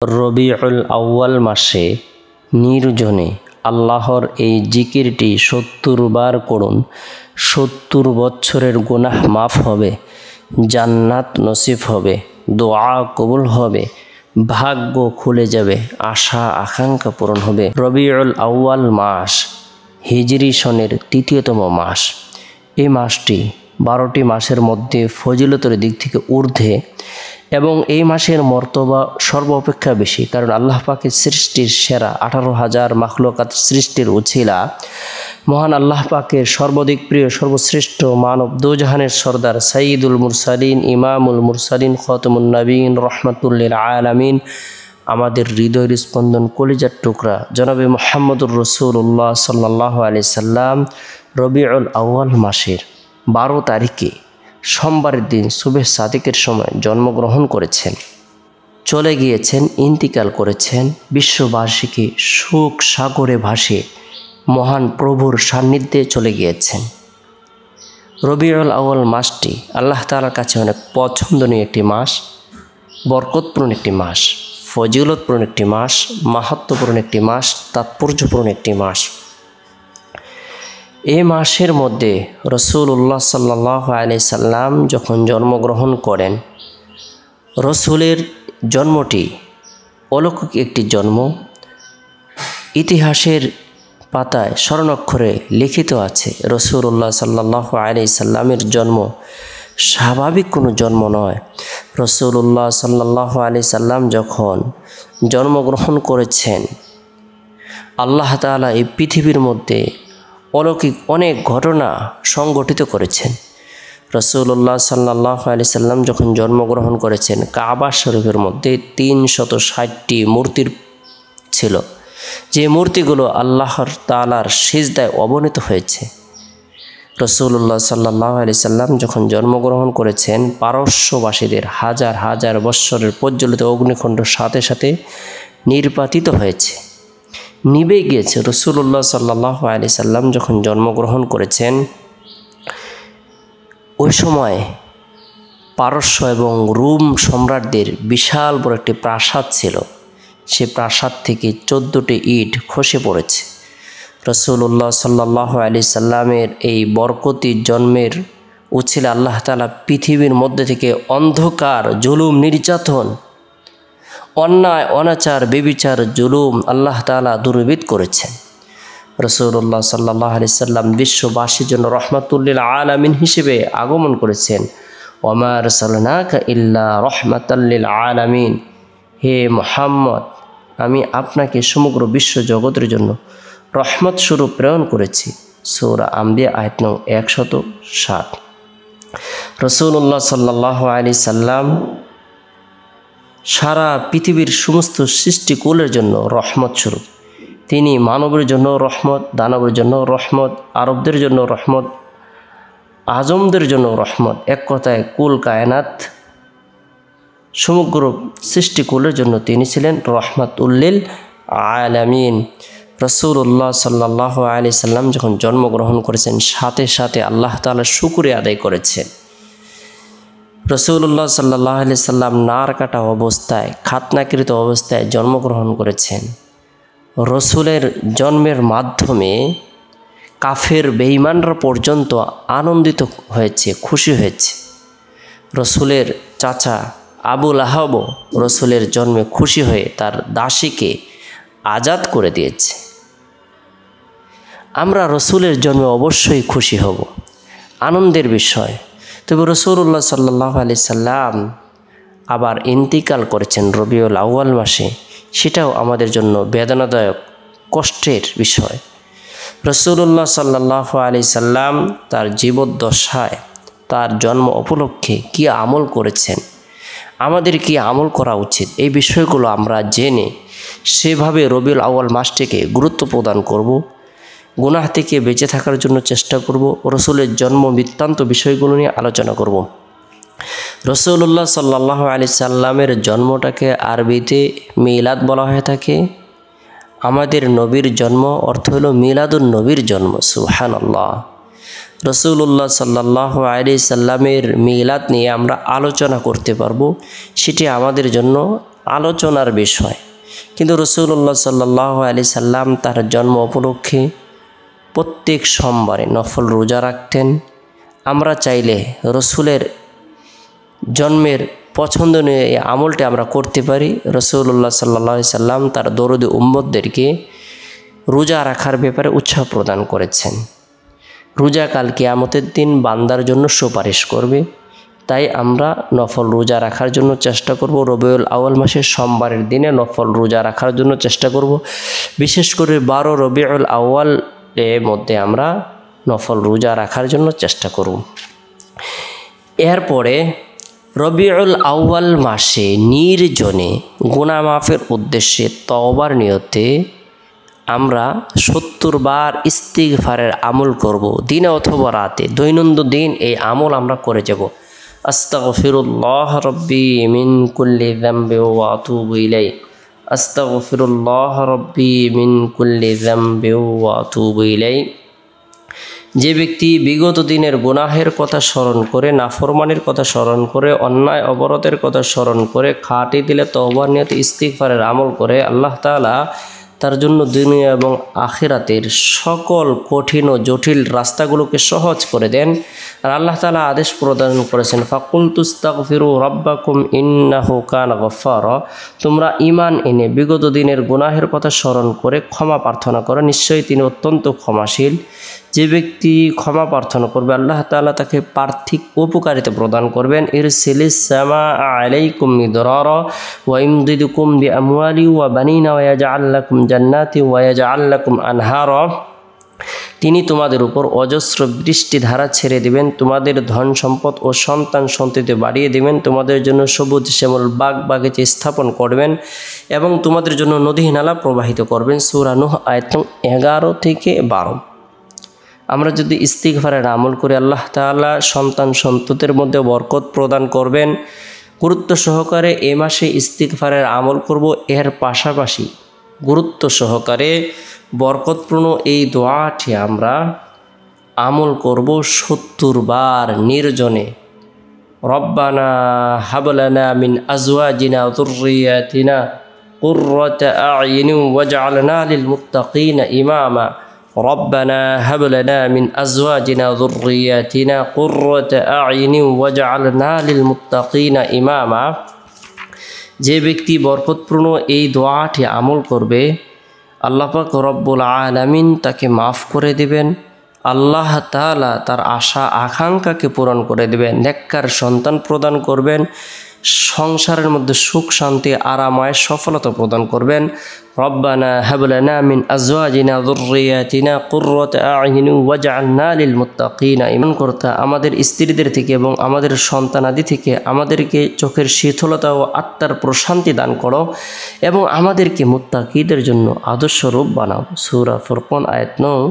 রবিউল আউয়াল মাসে নির্জনে আল্লাহর এই জিকিরটি ৭০ বার করুন। ৭০ বছরের গুনাহ মাফ হবে, জান্নাত নসিব হবে, দোয়া কবুল হবে, ভাগ্য খুলে যাবে, আশা আকাঙ্ক্ষা পূরণ হবে। রবিউল আউয়াল মাস হিজরি সনের ৩য়তম মাস। এই মাসটি ১২টি মাসের মধ্যে ফজিলতের দিক থেকে ঊর্ধ্বে এবং এই মাসের মর্তবা সর্বাপেক্ষা বেশি, কারণ আল্লাহ পাকের সৃষ্টির সেরা ১৮,০০০ মাখলুকাত সৃষ্টির উছিলা মহান আল্লাহ পাকের সর্বাধিক প্রিয় সর্বশ্রেষ্ঠ মানব দোজাহানের সর্দার সাইয়্যিদুল মুরসালিন ইমামুল মুরসালিন খাতামুন নবীন রহমাতুল লিল আলামিন আমাদের হৃদয়ের স্পন্দন কলিজার টুকরা জনাবে মুহাম্মদুর রাসূলুল্লাহ সাল্লাল্লাহু আলাইহি সাল্লাম রবিউল আউয়াল মাসের ১২ তারিখে সোমবারের দিন সুবহ সাদিকের সময় জন্মগ্রহণ করেছেন, চলে গিয়েছেন, ইন্তিকাল করেছেন। বিশ্ববাসীকে সুখ সাগরে ভাসিয়ে মহান প্রভুর সান্নিধ্যে চলে গিয়েছেন। রবিউল আউয়াল মাসটি আল্লাহ তাআলার কাছে অনেক পছন্দনীয় একটি মাস, বরকতপূর্ণ একটি মাস, ফজিলতপূর্ণ একটি মাস, মাহাত্ম্যপূর্ণ একটি মাস, তাৎপর্যপূর্ণ একটি মাস। এই মাসের মধ্যে রাসূলুল্লাহ সাল্লাল্লাহু আলাইহি সাল্লাম যখন জন্মগ্রহণ করেন, রসুলের জন্মটি অলৌকিক একটি জন্ম। ইতিহাসের পাতায় স্বর্ণাক্ষরে লিখিত আছে রাসূলুল্লাহ সাল্লাল্লাহু আলাইহি সাল্লামের জন্ম স্বাভাবিক কোনো জন্ম নয়। রাসূলুল্লাহ সাল্লাল্লাহু আলাইহি সাল্লাম যখন জন্মগ্রহণ করেছেন, আল্লাহ তাআলা এই পৃথিবীর মধ্যে অলৌকিক অনেক ঘটনা সংগঠিত করেছেন। রাসূলুল্লাহ সাল্লাল্লাহু আলাইহি সাল্লাম যখন জন্মগ্রহণ করেছেন, কাবা শরীফের মধ্যে ৩৬০টি মূর্তি ছিল, যে মূর্তিগুলো আল্লাহর তাআলার সিজদায় অবনীত হয়েছে। রাসূলুল্লাহ সাল্লাল্লাহু আলাইহি সাল্লাম যখন জন্মগ্রহণ করেছেন, পারস্যবাসীদের হাজার হাজার বৎসরের প্রজ্বলিত অগ্নিকুণ্ড সাথে সাথে নির্বাপিত হয়েছে, নিভে গিয়েছে। রাসূলুল্লাহ সাল্লাল্লাহু আলাইহি সাল্লাম যখন জন্মগ্রহণ করেছেন, ওই সময় পারস্য এবং রোম সম্রাটদের বিশাল বড় একটি প্রাসাদ ছিল। সে প্রাসাদ থেকে ১৪টি ইট খসে পড়েছে। রাসূলুল্লাহ সাল্লাল্লাহু আলাইহি সাল্লামের এই বরকতি জন্মের উছিলা আল্লাহ তাআলা পৃথিবীর মধ্যে থেকে অন্ধকার, জুলুম, নির্যাতন, অন্যায়, অনাচার, বেবিচার, জুলুম আল্লাহ তাআলা দূরীভূত করেছেন। রাসূলুল্লাহ সাল্লাল্লাহু আলাইহি সাল্লাম বিশ্ববাসীর জন্য রহমাতুল লিল আলামিন হিসেবে আগমন করেছেন। ওমা আরসালনাকা ইল্লা রাহমাতাল লিল আলামিন, হে মুহাম্মদ, আমি আপনাকে সমগ্র বিশ্ব জগতের জন্য রহমত স্বরূপ প্রেরণ করেছি। সূরা আম্বিয়া আয়াত নং ১৬০। রাসূলুল্লাহ সাল্লাল্লাহু আলাইহি সাল্লাম সারা পৃথিবীর সমস্ত সৃষ্টিকুলের জন্য রহমত স্বরূপ। তিনি মানবের জন্য রহমত, দানবের জন্য রহমত, আরবদের জন্য রহমত, আজমদের জন্য রহমত। এক কথায় কুল কায়নাত সমগ্র সৃষ্টিকুলের জন্য তিনি ছিলেন রহমাতুল লিল আলামিন। রাসূলুল্লাহ সাল্লাল্লাহু আলাইহি সাল্লাম যখন জন্মগ্রহণ করেছেন, সাথে সাথে আল্লাহ তাআলার শুকরিয়া আদায় করেছেন। রাসূলুল্লাহ সাল্লাল্লাহু আলাইহি সাল্লাম নার কাটা অবস্থায়, খাতনাকৃত অবস্থায় জন্মগ্রহণ করেছেন। রসুলের জন্মের মাধ্যমে কাফের বেঈমানরা পর্যন্ত আনন্দিত হয়েছে, খুশি হয়েছে। রসুলের চাচা আবু লাহাবও রসুলের জন্মে খুশি হয়ে তার দাসীকে আজাদ করে দিয়েছে। আমরা রসুলের জন্মে অবশ্যই খুশি হব, আনন্দের বিষয়। তবে রাসূলুল্লাহ সাল্লাল্লাহু আলাইহি সাল্লাম আবার ইন্তিকাল করেছেন রবিউল আউয়াল মাসে, সেটাও আমাদের জন্য বেদনাদায়ক, কষ্টের বিষয়। রাসূলুল্লাহ সাল্লাল্লাহু আলাইহি সাল্লাম তার জীবদ্দশায় তার জন্ম উপলক্ষে কী আমল করেছেন, আমাদের কি আমল করা উচিত, এই বিষয়গুলো আমরা জেনে সেভাবে রবিউল আউয়াল মাসটিকে গুরুত্ব প্রদান করব, গুনাহ থেকে বেঁচে থাকার জন্য চেষ্টা করব, রসুলের জন্ম বৃত্তান্ত বিষয়গুলো নিয়ে আলোচনা করব। রাসূলুল্লাহ সাল্লাল্লাহু আলাইহি সাল্লামের জন্মটাকে আরবিতে মিলাদ বলা হয়ে থাকে। আমাদের নবীর জন্ম অর্থ হলো মিলাদুন নবীর জন্ম। সুবহানাল্লাহ। রাসূলুল্লাহ সাল্লাল্লাহু আলাইহি সাল্লামের মিলাদ নিয়ে আমরা আলোচনা করতে পারবো, সেটি আমাদের জন্য আলোচনার বিষয়। কিন্তু রাসূলুল্লাহ সাল্লাল্লাহু আলাইহি সাল্লাম তার জন্ম উপলক্ষে প্রত্যেক সোমবারে নফল রোজা রাখতেন। আমরা চাইলে রসুলের জন্মের পছন্দনীয় এই আমলটি আমরা করতে পারি। রাসূলুল্লাহ সাল্লাল্লাহু আলাইহি সাল্লাম তার দরদি উম্মতদেরকে রোজা রাখার ব্যাপারে উৎসাহ প্রদান করেছেন। রোজা কাল কিয়ামতের দিন বান্দার জন্য সুপারিশ করবে। তাই আমরা নফল রোজা রাখার জন্য চেষ্টা করব। রবিউল আউয়াল মাসের সোমবারের দিনে নফল রোজা রাখার জন্য চেষ্টা করব। বিশেষ করে 12 রবিউল আউয়াল এর মধ্যে আমরা নফল রোজা রাখার জন্য চেষ্টা করব। এরপরে রবিউল আউয়াল মাসে নির্জনে গুনাহ মাফের উদ্দেশ্যে তওবার নিয়তে আমরা 70 বার ইস্তিগফারের আমল করব। দিনে অথবা রাতে দৈনন্দিন এই আমল আমরা করে যাব। আস্তাগফিরুল্লাহ রব্বি মিন কুল্লি যামবি ওয়া আতুবু ইলাইহি, আস্তাগফিরুল্লাহ রব্বি মিন কুল্লি যামবি ওয়া আতুবু ইলাইহি। যে ব্যক্তি বিগত দিনের গুনাহের কথা স্মরণ করে, নাফরমানির কথা স্মরণ করে, অন্যায় অবরোধের কথা স্মরণ করে, খাঁটি দিলে তওবার নিয়তে ইস্তিগফারের আমল করে, আল্লাহ তাআলা তার জন্য দুনিয়া এবং আখিরাতের সকল কঠিন ও জটিল রাস্তাগুলোকে সহজ করে দেন। আর আল্লাহ তাআলা আদেশ প্রদান করেছেন, ফাকুলতুস্তাগফিরু রাব্বাকুম ইন্নাহু কানা গফফারা। তোমরা ঈমান এনে বিগত দিনের গুনাহের কথা স্মরণ করে ক্ষমা প্রার্থনা করো, নিশ্চয়ই তিনি অত্যন্ত ক্ষমাশীল। যে ব্যক্তি ক্ষমা প্রার্থনা করবে আল্লাহ তাআলা তাকে পার্থিব উপকারিতা প্রদান করবেন। ইরসিলিস সামাআ আলাইকুম মিদরারা ওয়া ইমদিদুকুম বিআমওয়ালি ওয়া বানিনা ওয়া ইয়াজআল লাকুম জান্নাতি ওয়া ইয়াজআল লাকুম আনহারা। তিনি তোমাদের উপর অজস্র বৃষ্টিধারা ছেড়ে দিবেন, তোমাদের ধন সম্পদ ও সন্তান সন্ততি বাড়িয়ে দিবেন, তোমাদের জন্য সবুজ শ্যামল বাগ বাগিচা স্থাপন করবেন এবং তোমাদের জন্য নদী নালা প্রবাহিত করবেন। সূরা নূহ আয়াত 11 থেকে 12। আমরা যদি ইস্তিগফারের আমল করি আল্লাহ তাআলা সন্তান সন্ততির মধ্যে বরকত প্রদান করবেন। গুরুত্ব সহকারে এ মাসে ইস্তিগফারের আমল করব। এর পাশাপাশি গুরুত্ব সহকারে বরকতপূর্ণ এই দোয়াটি আমরা আমল করব 70 বার নির্জনে। রব্বানা হাবলানা মিন আজওয়াজিনা ওয়া যুররিয়াতিনা কুররাতা আ'ইউনিন ওয়াজআলনা লিল মুত্তাকিনা ইমামা। রব্বানা হাবলানা মিন আজওয়াজিনা ওয়া যুররিয়াতিনা কুররাতা আ'ইউনিন ওয়াজআলনা লিল মুত্তাকিনা ইমামা। যে ব্যক্তি বরকতপূর্ণ এই দোয়াটি আমল করবে আল্লাহ পাক রব্বুল আলামিন তাকে মাফ করে দিবেন। আল্লাহ তাআলা তার আশা আকাঙ্ক্ষাকে পূরণ করে দিবেন, নেককার সন্তান প্রদান করবেন, সংসারের মধ্যে সুখ শান্তি আরামায় সফলতা প্রদান করবেন। রব্বানা হাবলানা মিন আজওয়াজিনা ওয়া যুররিয়াতিনা কুররাতা আ'ইউনিন ওয়াজআলনা লিল মুত্তাকিনা ইমাম। কর্তা আমাদের স্ত্রীদের থেকে এবং আমাদের সন্তানাদি থেকে আমাদেরকে চোখের শীতলতা ও আত্মার প্রশান্তি দান করো এবং আমাদেরকে মুত্তাকিদের জন্য আদর্শ রূপ বানাও। সূরা ফুরকান আয়াত 9।